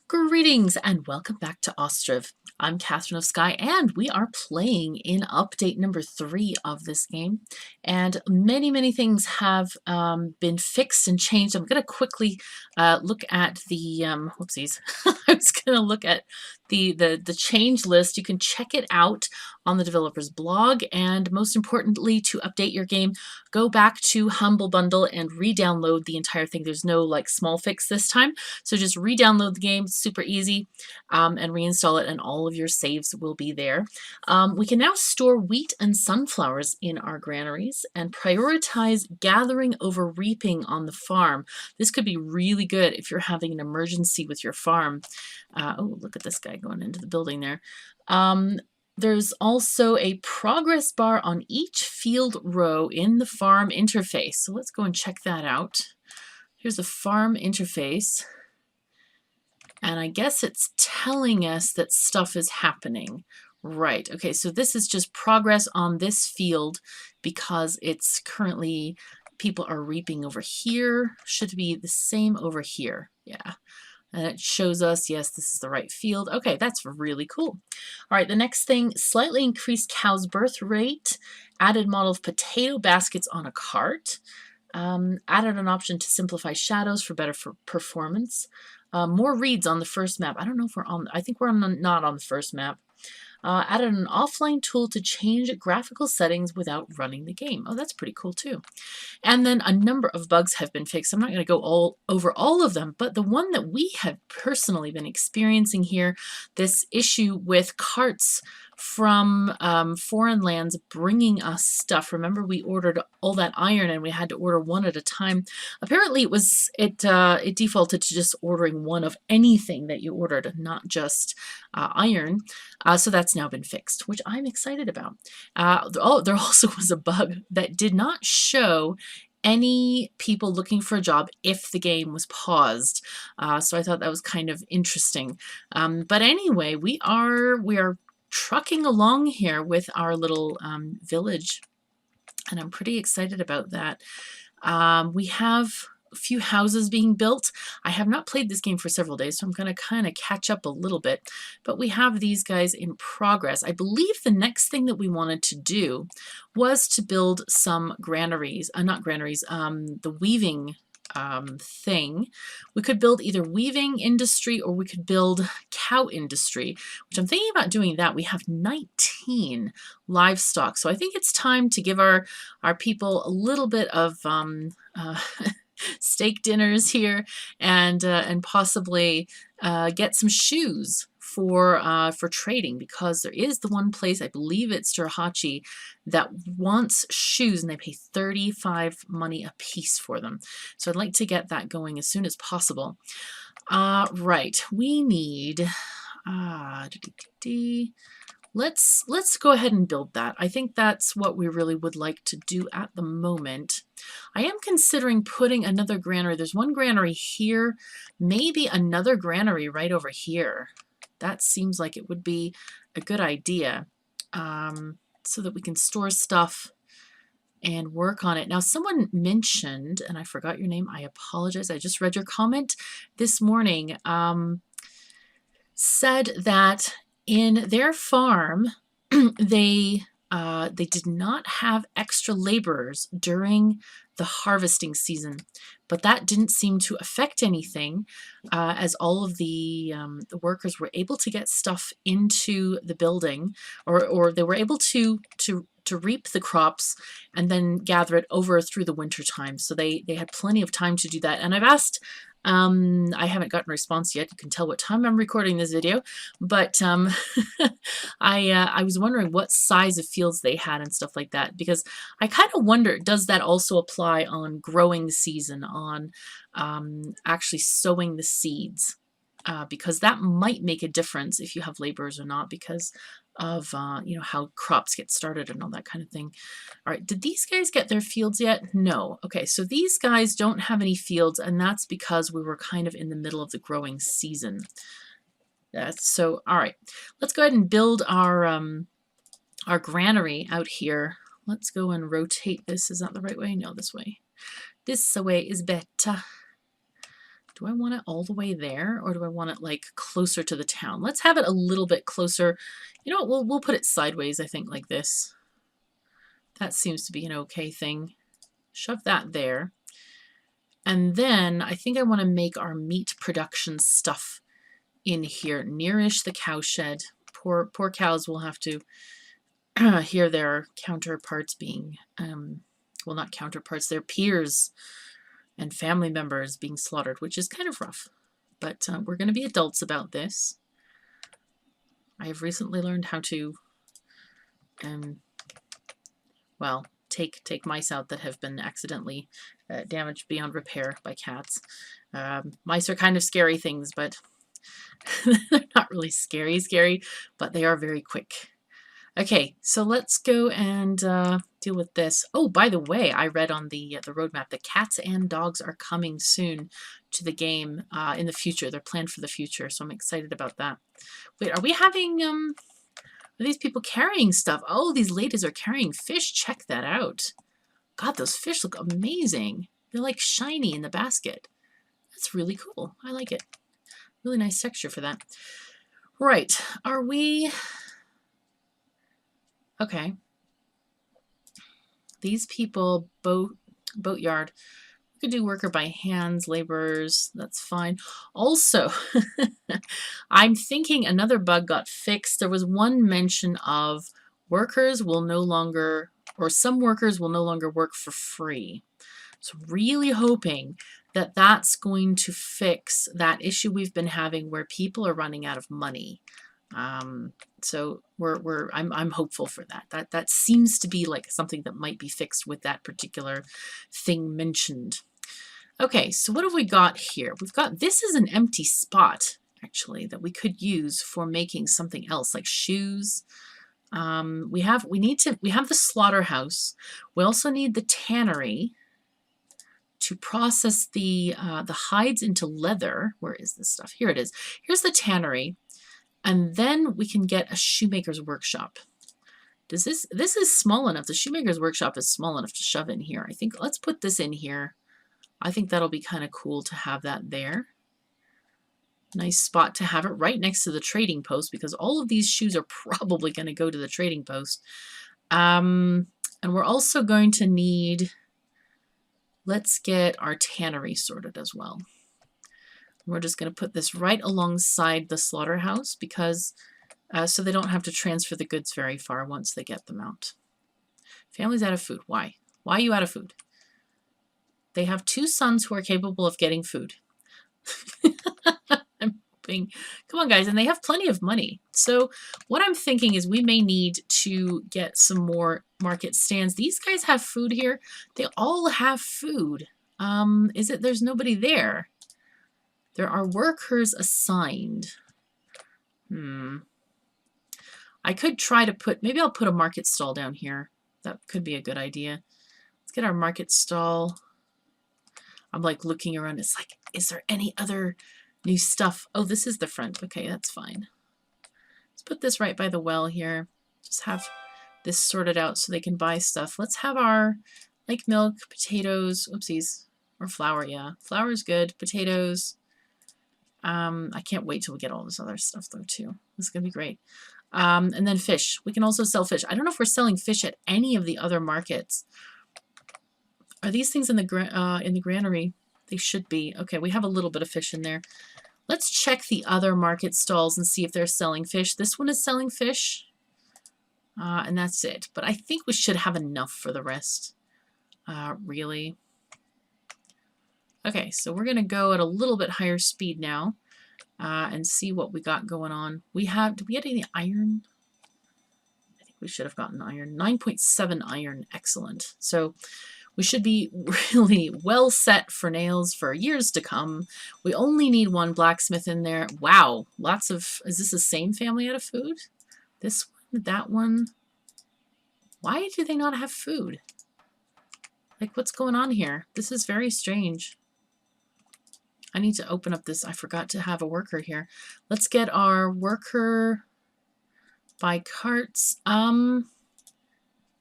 Greetings and welcome back to Ostriv. I'm KatherineOfSky and we are playing in update number 3 of this game. And many things have been fixed and changed. I'm going to quickly look at the, whoopsies, I was going to look at the change list. You can check it out on the developer's blog, and most importantly, to update your game, go back to Humble Bundle and re-download the entire thing. There's no like small fix this time, so just re-download the game, super easy, and reinstall it, and all of your saves will be there. We can now store wheat and sunflowers in our granaries and prioritize gathering over reaping on the farm. This could be really good if you're having an emergency with your farm. Oh, look at this guy going into the building there. There's also a progress bar on each field row in the farm interface. So let's go and check that out. Here's the farm interface. And I guess it's telling us that stuff is happening. Right. Okay, so this is just progress on this field because it's currently, people are reaping over here. Should be the same over here. Yeah. And it shows us, yes, this is the right field. Okay, that's really cool. All right, the next thing, slightly increased cow's birth rate, added model of potato baskets on a cart, added an option to simplify shadows for better performance, more reads on the first map. I don't know if we're on, I think we're not on the first map. Added an offline tool to change graphical settings without running the game. Oh, that's pretty cool too. And then a number of bugs have been fixed. I'm not going to go over all of them, but the one that we have personally been experiencing here, this issue with carts from foreign lands bringing us stuff. Remember, we ordered all that iron and we had to order one at a time. Apparently it defaulted to just ordering one of anything that you ordered, not just iron. So that's now been fixed, which I'm excited about. There also was a bug that did not show any people looking for a job if the game was paused. So I thought that was kind of interesting. But anyway, we are trucking along here with our little village, and I'm pretty excited about that. We have a few houses being built. I have not played this game for several days, so I'm going to kind of catch up a little bit, but we have these guys in progress. I believe the next thing that we wanted to do was to build some granaries, not granaries, the weaving thing. We could build either weaving industry or we could build cow industry, which I'm thinking about doing that. We have 19 livestock, so I think it's time to give our people a little bit of steak dinners here, and possibly get some shoes for trading, because there is the one place, I believe it's Jurahachi, that wants shoes and they pay 35 money a piece for them. So I'd like to get that going as soon as possible. Right, we need let's go ahead and build that. I think that's what we really would like to do at the moment. I am considering putting another granary. There's one granary here, maybe another granary right over here. That seems like it would be a good idea, so that we can store stuff and work on it. Now, someone mentioned, and I forgot your name, I apologize, I just read your comment this morning, said that in their farm, they did not have extra laborers during the harvesting season, but that didn't seem to affect anything, as all of the workers were able to get stuff into the building, or they were able to reap the crops and then gather it over through the winter time. So they had plenty of time to do that. And I've asked, I haven't gotten a response yet. You can tell what time I'm recording this video, but I was wondering what size of fields they had and stuff like that, because I kind of wonder, does that also apply on growing season, on actually sowing the seeds? Because that might make a difference if you have laborers or not, because of you know, how crops get started and all that kind of thing. All right, did these guys get their fields yet? No. Okay, so these guys don't have any fields, and that's because we were kind of in the middle of the growing season. So all right, let's go ahead and build our granary out here. Let's go and rotate this. Is that the right way? No, this way. This way is better. Do I want it all the way there, or do I want it like closer to the town? Let's have it a little bit closer. You know what, we'll put it sideways, I think, like this. That seems to be an okay thing. Shove that there. And then I think I want to make our meat production stuff in here, nearish the cow shed. Poor cows will have to hear their counterparts being, well, not counterparts, their peers and family members being slaughtered, which is kind of rough. But we're going to be adults about this. I have recently learned how to, well, take mice out that have been accidentally damaged beyond repair by cats. Mice are kind of scary things, but they're not really scary, but they are very quick. Okay, so let's go and deal with this. Oh, by the way, I read on the roadmap that cats and dogs are coming soon to the game in the future. They're planned for the future, so I'm excited about that. Wait, are we having, are these people carrying stuff? Oh, these ladies are carrying fish. Check that out. God, those fish look amazing. They're like shiny in the basket. That's really cool. I like it. Really nice texture for that. Right, are we... Okay. These people, boatyard. We could do worker by hands, laborers. That's fine. Also, I'm thinking another bug got fixed. There was one mention of workers will no longer, or some workers will no longer work for free. So really hoping that that's going to fix that issue we've been having where people are running out of money. So I'm hopeful for that. That seems to be like something that might be fixed with that particular thing mentioned. Okay, so what have we got here? We've got, this is an empty spot actually that we could use for making something else like shoes. We have the slaughterhouse. We also need the tannery to process the hides into leather. Where is this stuff? Here it is. Here's the tannery. And then we can get a shoemaker's workshop. This is small enough. The shoemaker's workshop is small enough to shove in here. I think let's put this in here. I think that'll be kind of cool to have that there. Nice spot to have it right next to the trading post because all of these shoes are probably going to go to the trading post. And we're also going to need, let's get our tannery sorted as well. We're just going to put this right alongside the slaughterhouse because so they don't have to transfer the goods very far once they get them out. Family's out of food. Why? Why are you out of food? They have 2 sons who are capable of getting food. I'm hoping. Come on, guys. And they have plenty of money. So what I'm thinking is we may need to get some more market stands. These guys have food here. They all have food. Is it there's nobody there? There are workers assigned. I could try to put, maybe I'll put a market stall down here. That could be a good idea. Let's get our market stall. I'm like looking around. It's like, is there any other new stuff? Oh, this is the front. Okay, that's fine. Let's put this right by the well here. Just have this sorted out so they can buy stuff. Let's have our like milk, potatoes, oopsies, or flour. Yeah, flour is good. Potatoes. I can't wait till we get all this other stuff though too. This is gonna be great. And then fish. We can also sell fish. I don't know if we're selling fish at any of the other markets. Are these things in the granary? They should be. Okay, we have a little bit of fish in there. Let's check the other market stalls and see if they're selling fish. This one is selling fish. And that's it. But I think we should have enough for the rest. Really. Okay, so we're going to go at a little bit higher speed now and see what we got going on. We have, did we get any iron? I think we should have gotten iron. 9.7 iron, excellent. So we should be really well set for nails for years to come. We only need 1 blacksmith in there. Wow, lots of, is this the same family out of food? This one, that one. Why do they not have food? Like, what's going on here? This is very strange. I need to open up this. I forgot to have a worker here. Let's get our worker by carts.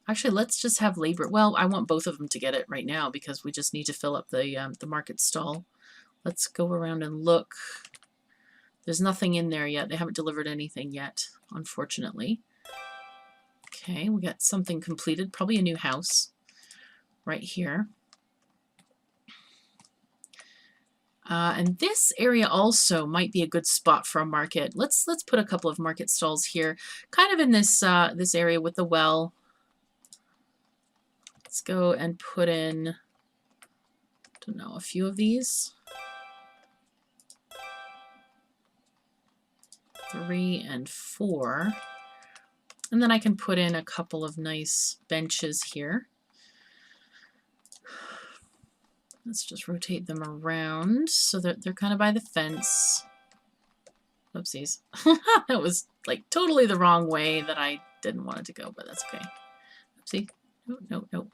Actually, let's just have labor. Well, I want both of them to get it right now because we just need to fill up the market stall. Let's go around and look. There's nothing in there yet. They haven't delivered anything yet, unfortunately. Okay, we got something completed. Probably a new house right here. And this area also might be a good spot for a market. Let's put a couple of market stalls here, kind of in this this area with the well. Let's go and put in, I don't know, a few of these. 3 and 4. And then I can put in a couple of nice benches here. Let's just rotate them around so that they're kind of by the fence. Oopsies. That was like totally the wrong way that I didn't want it to go, but that's okay. Oopsie. No, no, no.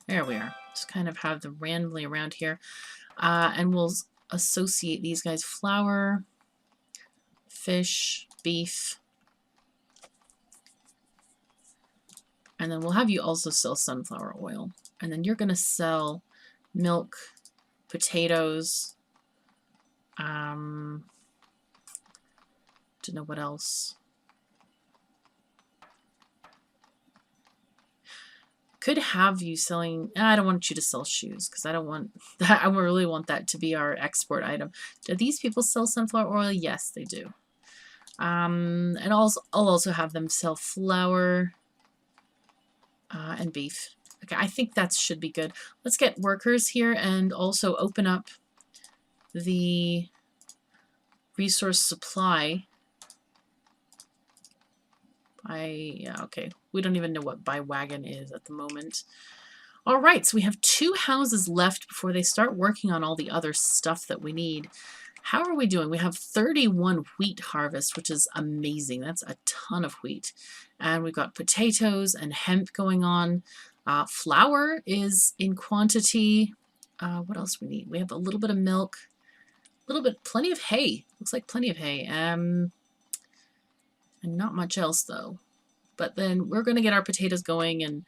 There we are. Just kind of have them randomly around here. And we'll associate these guys: flour, fish, beef. And then we'll have you also sell sunflower oil. And then you're going to sell milk, potatoes, don't know what else. Could have you selling, I don't want you to sell shoes because I don't want that. I really want that to be our export item. Do these people sell sunflower oil? Yes, they do. And I'll also have them sell flour and beef. Okay, I think that should be good. Let's get workers here and also open up the resource supply. Yeah, okay. We don't even know what by wagon is at the moment. All right, so we have 2 houses left before they start working on all the other stuff that we need. How are we doing? We have 31 wheat harvest, which is amazing. That's a ton of wheat. And we've got potatoes and hemp going on. Flour is in quantity. What else we need? We have a little bit of milk, a little bit, plenty of hay. Looks like plenty of hay. And not much else though. But then we're going to get our potatoes going and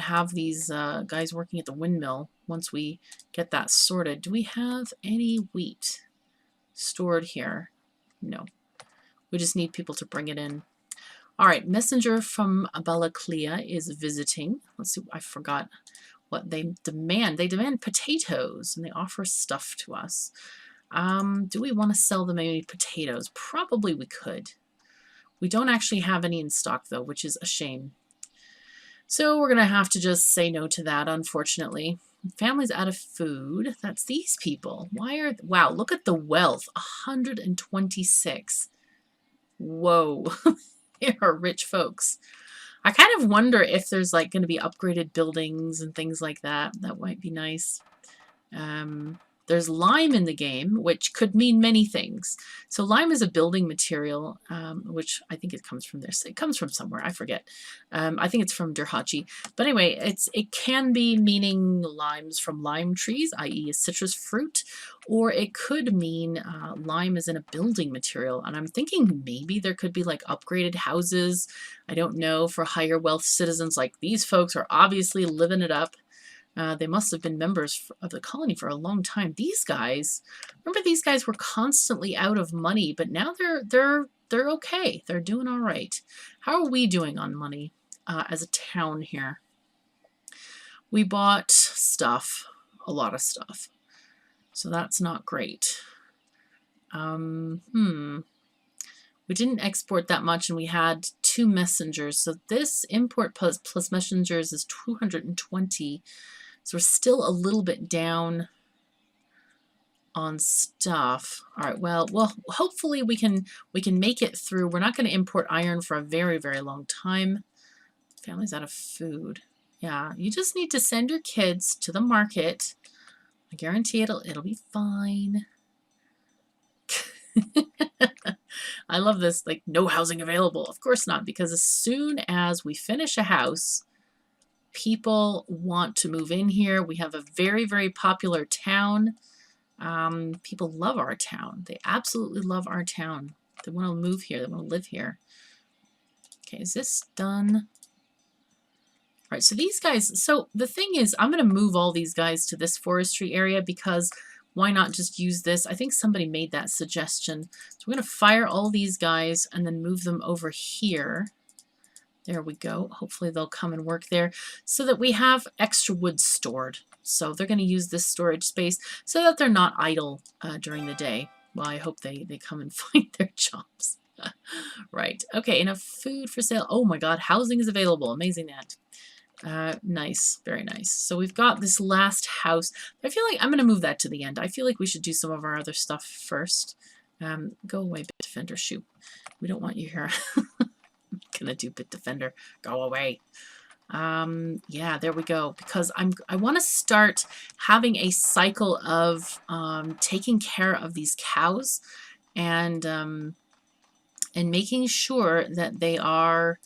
have these guys working at the windmill once we get that sorted. Do we have any wheat stored here? No. We just need people to bring it in. All right, messenger from Balaklia is visiting. Let's see, I forgot what they demand. They demand potatoes, and they offer stuff to us. Do we want to sell them any potatoes? Probably we could. We don't actually have any in stock, though, which is a shame. So we're going to have to just say no to that, unfortunately. Family's out of food. That's these people. Wow, look at the wealth. 126. Whoa. They are rich folks. I kind of wonder if there's like going to be upgraded buildings and things like that. That might be nice. There's lime in the game, which could mean many things. So lime is a building material, which I think it comes from this. It comes from somewhere. I forget. I think it's from Derhachi. But anyway, it can be meaning limes from lime trees, i.e. a citrus fruit, or it could mean lime is in a building material. And I'm thinking maybe there could be like upgraded houses. I don't know, for higher wealth citizens. Like these folks are obviously living it up. They must have been members of the colony for a long time. These guys, remember, these guys were constantly out of money, but now they're okay. They're doing all right. How are we doing on money as a town here? We bought stuff, a lot of stuff, so that's not great. We didn't export that much, and we had 2 messengers. So this import plus messengers is 220. So we're still a little bit down on stuff. All right, well, hopefully we can make it through. We're not going to import iron for a very, very long time. Family's out of food. Yeah, you just need to send your kids to the market. I guarantee it'll be fine. I love this, like, no housing available. Of course not, because as soon as we finish a house, people want to move in here. We have a very, very popular town. People love our town. They absolutely love our town. They want to move here. They want to live here. Okay, is this done? right, so these guys, so the thing is, I'm going to move all these guys to this forestry area because why not just use this? I think somebody made that suggestion. So we're going to fire all these guys and then move them over here. There we go. Hopefully they'll come and work there so that we have extra wood stored. So they're going to use this storage space so that they're not idle during the day. Well, I hope they come and find their jobs. Right. Okay, enough food for sale. Oh my god, housing is available. Amazing that. Nice. Very nice. So we've got this last house. I feel like I'm going to move that to the end. I feel like we should do some of our other stuff first. Go away, Bit Defender. Shoot. We don't want you here. Gonna do Bit Defender. Go away. Yeah, there we go. Because I want to start having a cycle of taking care of these cows and making sure that they are,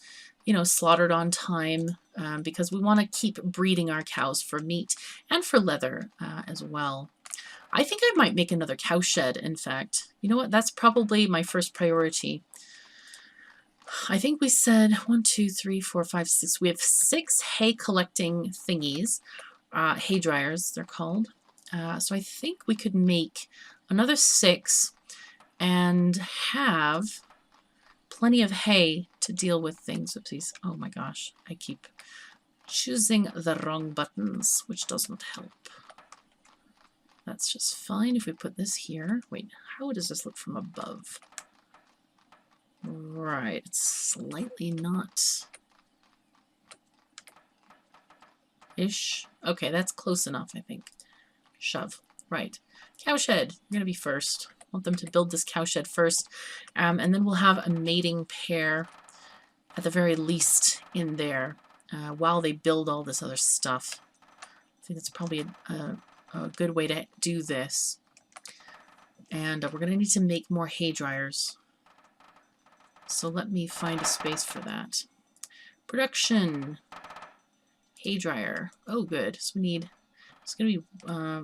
you know, slaughtered on time because we want to keep breeding our cows for meat and for leather as well. I think I might make another cow shed, in fact. You know what? That's probably my first priority. I think we said 1, 2, 3, 4, 5, 6. We have 6 hay collecting thingies, hay dryers they're called. So I think we could make another 6 and have plenty of hay to deal with things. Oopsies. Oh my gosh, I keep choosing the wrong buttons, which doesn't help. That's just fine if we put this here. Wait, how does this look from above? Right, it's slightly not ish. Okay, that's close enough, I think. Shove. Right. Cowshed. You're going to be first. I want them to build this cowshed first. And then we'll have a mating pair at the very least in there while they build all this other stuff. I think that's probably a good way to do this. And we're going to need to make more hay dryers. So let me find a space for that. Production. Hay dryer. Oh, good. So we need, it's going to be,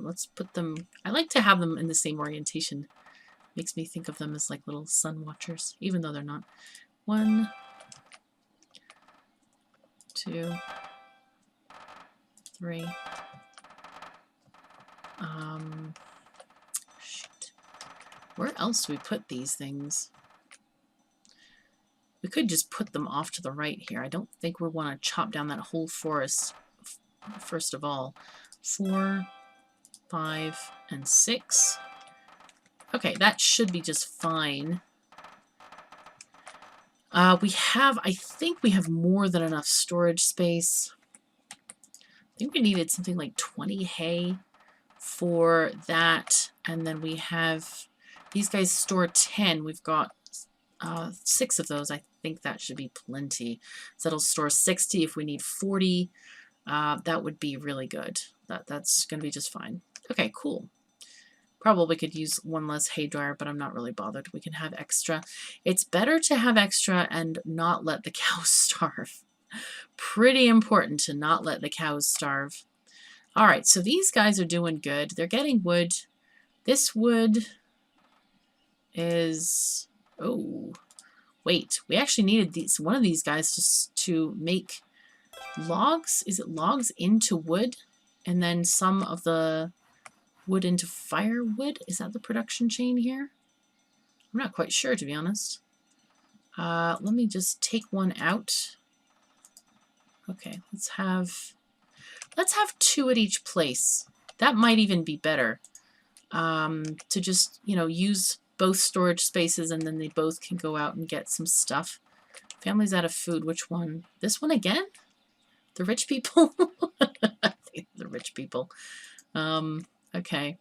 let's put them, I like to have them in the same orientation. Makes me think of them as like little sun watchers, even though they're not. 1, 2, 3. Shoot. Where else do we put these things? We could just put them off to the right here. I don't think we want to chop down that whole forest first of all. 4, 5, and 6. Okay, that should be just fine. I think we have more than enough storage space. I think we needed something like 20 hay for that. And then we have, these guys store 10. We've got 6 of those. I think that should be plenty. So that'll store 60. If we need 40, that would be really good. That's going to be just fine. Okay, cool. Probably could use one less hay dryer, but I'm not really bothered. We can have extra. It's better to have extra and not let the cows starve. Pretty important to not let the cows starve. All right, so these guys are doing good. They're getting wood. This wood is... Oh, wait. We actually needed one of these guys just to make logs. Is it logs into wood? And then some of the wood into firewood? Is that the production chain here? I'm not quite sure, to be honest. Let me just take one out. Okay, let's have 2 at each place. That might even be better. To just, you know, use both storage spaces and then they both can go out and get some stuff. Family's out of food. Which one? This one again? The rich people? I think the rich people. Okay.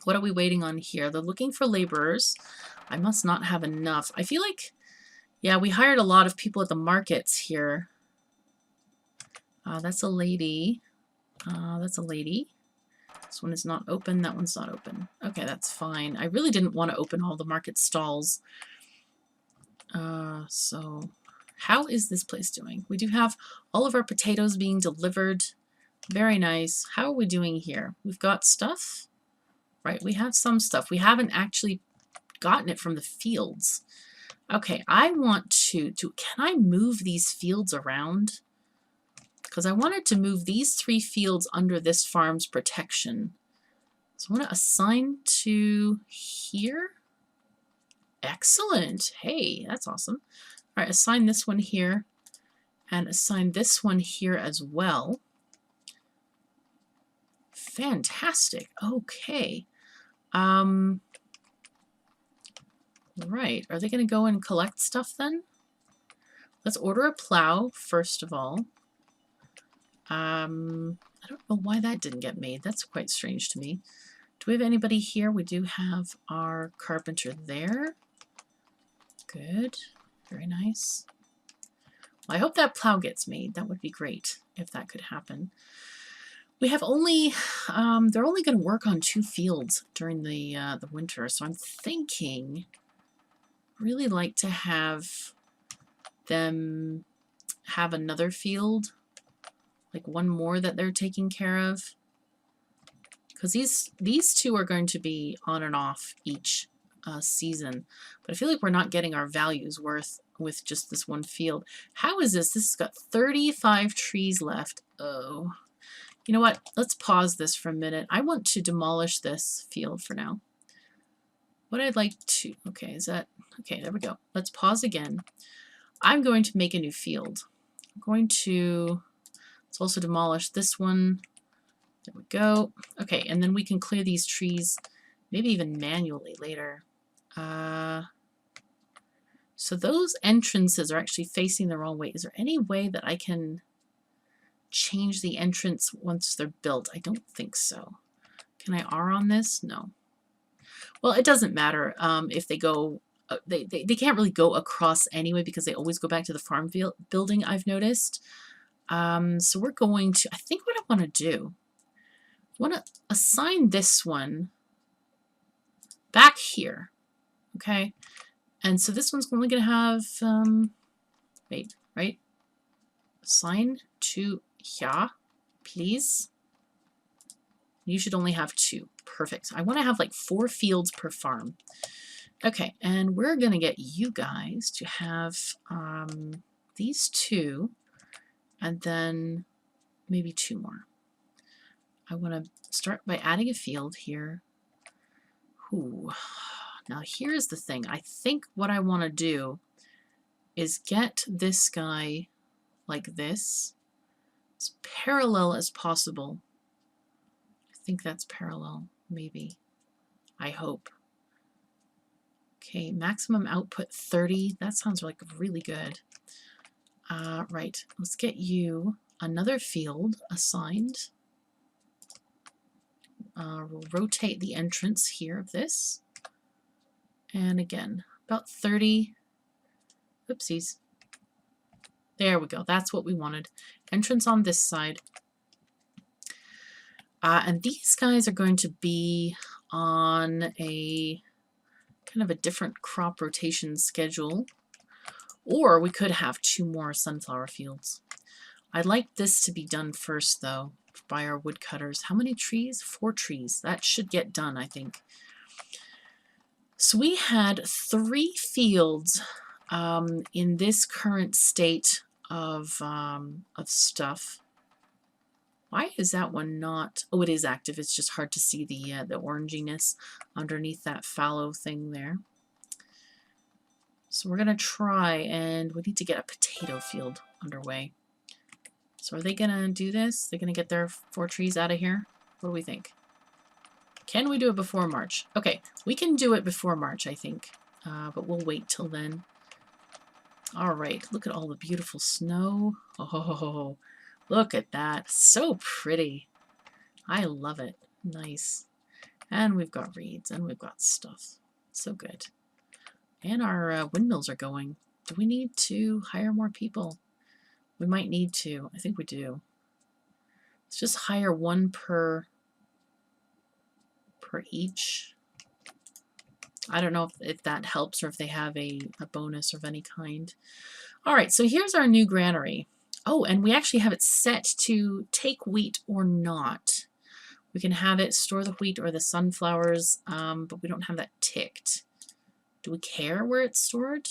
What are we waiting on here? They're looking for laborers. I must not have enough. I feel like, yeah, we hired a lot of people at the markets here. That's a lady. That's a lady. This one is not open. That one's not open. Okay, that's fine. I really didn't want to open all the market stalls. So how is this place doing? We do have all of our potatoes being delivered. Very nice. How are we doing here? We've got stuff, right? We have some stuff. We haven't actually gotten it from the fields. Okay, I want to can I move these fields around? because I wanted to move these 3 fields under this farm's protection. So I want to assign to here. Excellent. Hey, that's awesome. All right, assign this one here and assign this one here as well. Fantastic. Okay. Right. Are they going to go and collect stuff then? Let's order a plow first of all. I don't know why that didn't get made. That's quite strange to me. Do we have anybody here? We do have our carpenter there. Good. Very nice. Well, I hope that plow gets made. That would be great if that could happen. We have only, they're only going to work on 2 fields during the winter, so I'm thinking really like to have them have another field, like one more that they're taking care of, because these 2 are going to be on and off each season, but I feel like we're not getting our values worth with just this one field. How is this? This has got 35 trees left. Oh. You know what? Let's pause this for a minute. I want to demolish this field for now. What I'd like to... Okay, is that... Okay, there we go. Let's pause again. I'm going to make a new field. I'm going to... Let's also demolish this one. There we go. Okay, and then we can clear these trees, maybe even manually later. So those entrances are actually facing the wrong way. Is there any way that I can change the entrance once they're built? I don't think so. Can I R on this? No. Well, it doesn't matter if they go, they can't really go across anyway because they always go back to the farm building, I've noticed. So we're going to, I think what I want to do, I want to assign this one back here, okay? And so this one's only going to have, wait, right? Assign to here, please. You should only have 2. Perfect. I want to have like 4 fields per farm. Okay, and we're going to get you guys to have these 2, and then maybe 2 more. I want to start by adding a field here. Ooh. Now here's the thing. I think what I want to do is get this guy like this, as parallel as possible. I think that's parallel, maybe. I hope. Okay, maximum output 30. That sounds like really good. Right, let's get you another field assigned. We'll rotate the entrance here of this. And again, about 30. Oopsies. There we go. That's what we wanted. Entrance on this side. And these guys are going to be on a kind of a different crop rotation schedule. Or we could have 2 more sunflower fields. I'd like this to be done first, though, by our woodcutters. How many trees? 4 trees. That should get done, I think. So we had 3 fields in this current state of stuff. Why is that one not? Oh, it is active. It's just hard to see the oranginess underneath that fallow thing there. So we're going to try, and we need to get a potato field underway. So are they going to do this? They're going to get their 4 trees out of here? What do we think? Can we do it before March? Okay, we can do it before March, I think. But we'll wait till then. All right, look at all the beautiful snow. Oh, look at that. So pretty. I love it. Nice. And we've got reeds, and we've got stuff. So good. And our windmills are going. Do we need to hire more people? We might need to. I think we do. Let's just hire 1 per each. I don't know if that helps or if they have a bonus of any kind. All right, so here's our new granary. Oh, and we actually have it set to take wheat or not. We can have it store the wheat or the sunflowers, but we don't have that ticked. Do we care where it's stored?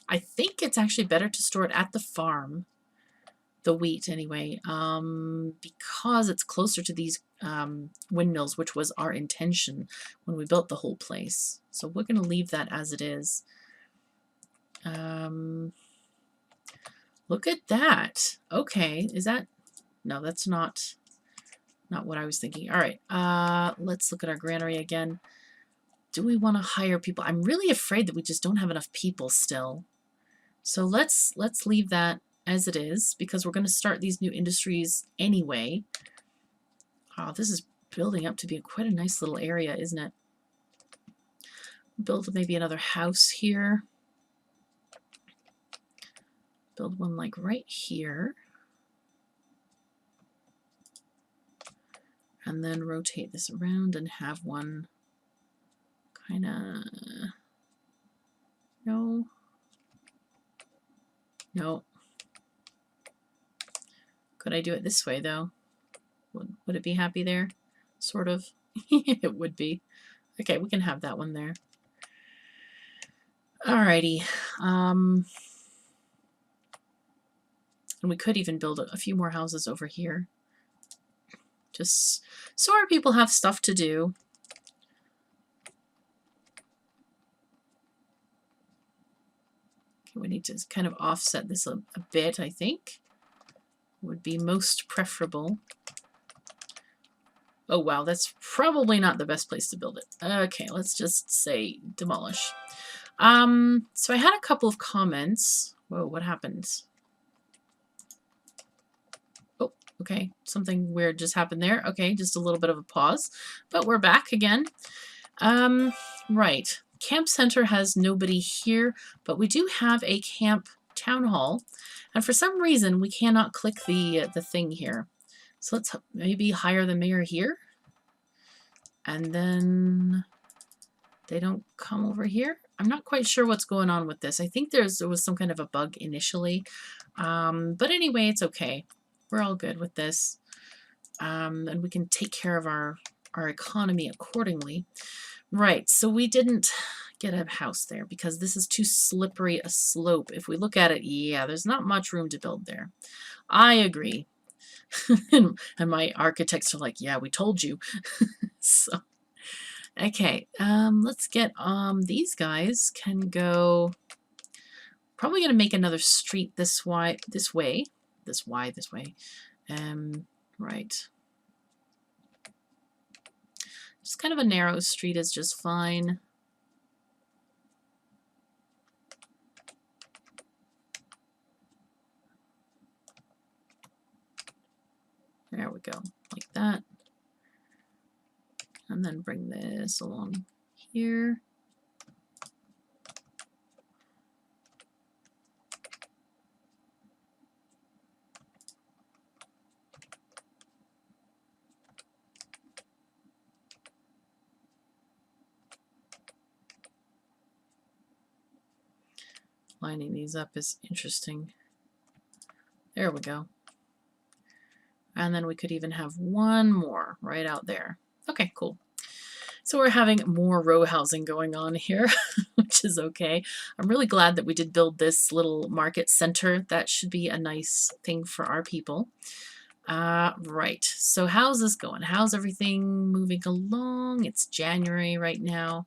I think it's actually better to store it at the farm. the wheat anyway, because it's closer to these windmills, which was our intention when we built the whole place. So we're going to leave that as it is. Look at that. Okay, is that... No, that's not what I was thinking. All right, let's look at our granary again. Do we want to hire people? I'm really afraid that we just don't have enough people still. So let's leave that as it is, because we're going to start these new industries anyway. Oh, this is building up to be quite a nice little area, isn't it? Build maybe another house here. Build one like right here. And then rotate this around and have one kind of... No. Could I do it this way, though? Would it be happy there? Sort of. It would be. Okay, we can have that one there. Alrighty. And we could even build a few more houses over here. Just so our people have stuff to do. Okay, we need to kind of offset this a bit, I think. Would be most preferable. Oh wow, that's probably not the best place to build it. Okay, let's just say demolish. So I had a couple of comments. Whoa, what happened? Oh, okay, something weird just happened there. Okay, just a little bit of a pause, but we're back again. Right, Camp Center has nobody here, but we do have a Camp Town Hall, and for some reason we cannot click the thing here. So let's maybe hire the mayor here, and then they don't come over here. I'm not quite sure what's going on with this. I think there was some kind of a bug initially, but anyway, it's okay. We're all good with this, and we can take care of our economy accordingly. Right, so we didn't get a house there because this is too slippery a slope. If we look at it, yeah, there's not much room to build there. I agree. And my architects are like, yeah, we told you. So, okay, let's get, these guys can go, probably going to make another street this way. Right. Just kind of a narrow street is just fine. There we go, like that. And then bring this along here. Lining these up is interesting. There we go. And then we could even have one more right out there. Okay, cool. So we're having more row housing going on here, which is okay. I'm really glad that we did build this little market center. That should be a nice thing for our people. Right, so how's this going? How's everything moving along? It's January right now.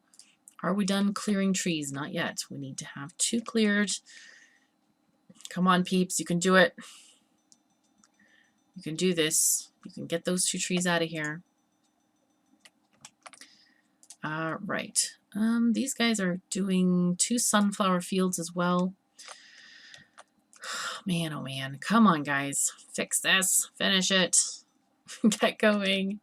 Are we done clearing trees? Not yet. We need to have 2 cleared. Come on, peeps, you can do it. You can do this. You can get those 2 trees out of here. Right. These guys are doing 2 sunflower fields as well. Man, oh man. Come on, guys. Fix this. Finish it. Get going.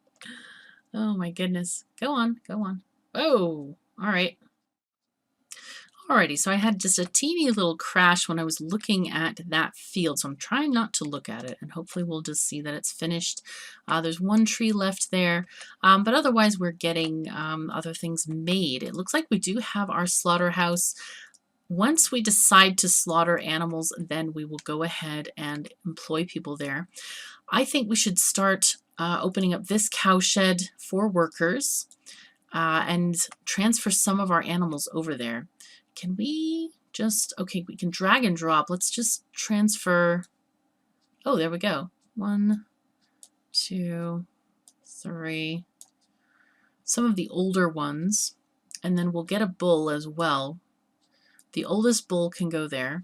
Oh my goodness. Go on. Go on. Oh, all right. Alrighty, so I had just a teeny little crash when I was looking at that field, so I'm trying not to look at it, and hopefully we'll just see that it's finished. There's 1 tree left there, but otherwise we're getting other things made. It looks like we do have our slaughterhouse. Once we decide to slaughter animals, then we will go ahead and employ people there. I think we should start opening up this cowshed for workers and transfer some of our animals over there. Can we just, okay, we can drag and drop. Let's just transfer, Oh, there we go. 1, 2, 3. Some of the older ones. And then we'll get a bull as well. The oldest bull can go there.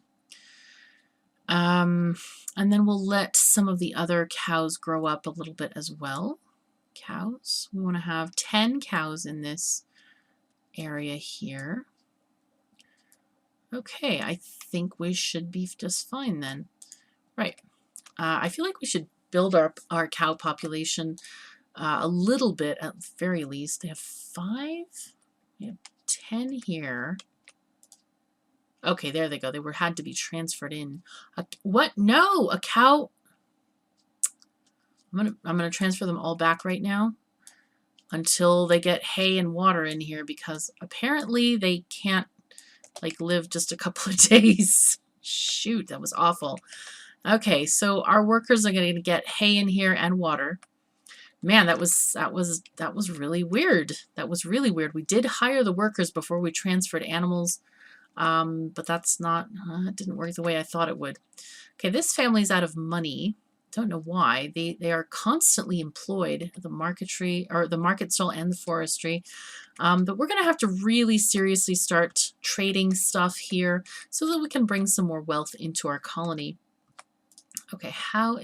And then we'll let some of the other cows grow up a little bit as well. Cows. We want to have 10 cows in this area here. Okay, I think we should be just fine then. Right. I feel like we should build our cow population a little bit at the very least. They have 5. We have 10 here. Okay, there they go. They had to be transferred in. What? No, a cow. I'm gonna transfer them all back right now until they get hay and water in here, because apparently they can't like live just a couple of days. Shoot, that was awful. Okay, so our workers are going to get hay in here and water. Man, that was really weird. That was really weird. We did hire the workers before we transferred animals, but that's not. It didn't work the way I thought it would. Okay, this family's out of money. Don't know why. They are constantly employed at the marketry, or the market stall and the forestry. But we're going to have to really seriously start trading stuff here so that we can bring some more wealth into our colony. Okay, how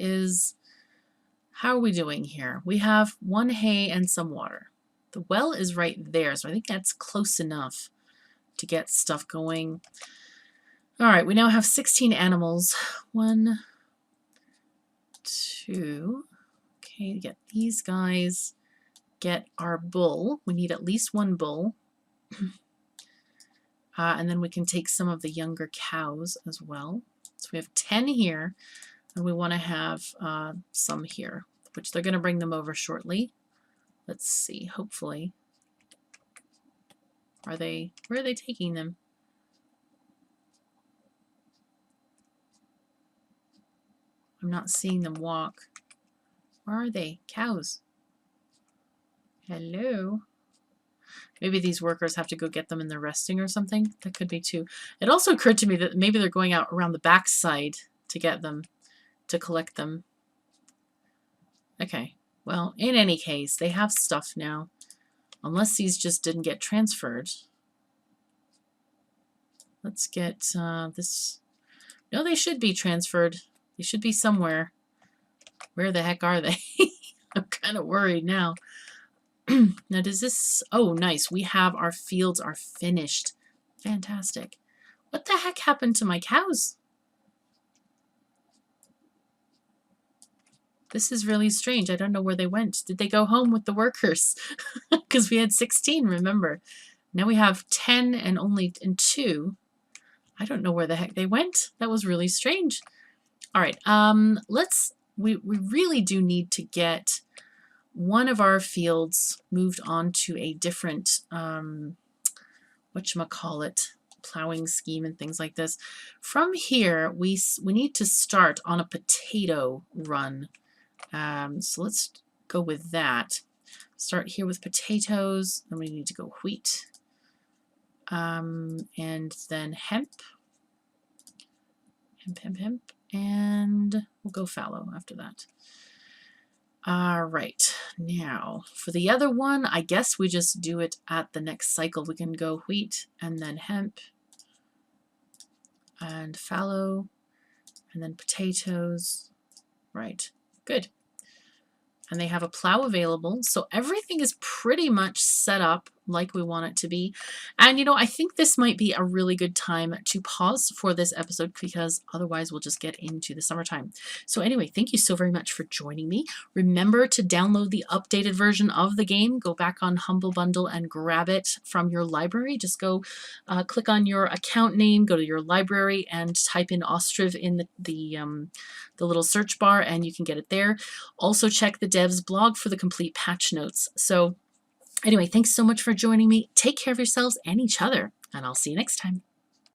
are we doing here? We have 1 hay and some water. The well is right there, so I think that's close enough to get stuff going. All right, we now have 16 animals. 1, 2. Okay, get these guys. Get our bull. We need at least 1 bull. And then we can take some of the younger cows as well. So we have 10 here, and we want to have some here, which they're going to bring them over shortly. Let's see, hopefully. Where are they taking them? I'm not seeing them walk. Where are they? Cows. Hello. Maybe these workers have to go get them and they're resting or something. That could be too. It also occurred to me that maybe they're going out around the back side to get them, to collect them. Okay. Well, in any case, they have stuff now. Unless these just didn't get transferred. Let's get this. No, they should be transferred. They should be somewhere. Where the heck are they? I'm kind of worried now. Now, does this... Oh, nice. We have our fields are finished. Fantastic. What the heck happened to my cows? This is really strange. I don't know where they went. Did they go home with the workers? Because we had 16, remember. Now we have 10 and only 2. I don't know where the heck they went. That was really strange. All right, we really do need to get one of our fields moved on to a different, whatchamacallit, plowing scheme and things like this. From here, we need to start on a potato run. So let's go with that. Start here with potatoes, then we need to go wheat, and then hemp, and we'll go fallow after that. All right, now for the other one, I guess we just do it at the next cycle. We can go wheat and then hemp and fallow and then potatoes. Right, good. And they have a plow available, so everything is pretty much set up like we want it to be. And you know, I think this might be a really good time to pause for this episode, because otherwise we'll just get into the summertime. So anyway, thank you so very much for joining me. Remember to download the updated version of the game. Go back on Humble Bundle and grab it from your library. Just go click on your account name, go to your library, and type in Ostriv in the little search bar, and you can get it there. Also check the devs blog for the complete patch notes. So anyway, thanks so much for joining me. Take care of yourselves and each other, and I'll see you next time.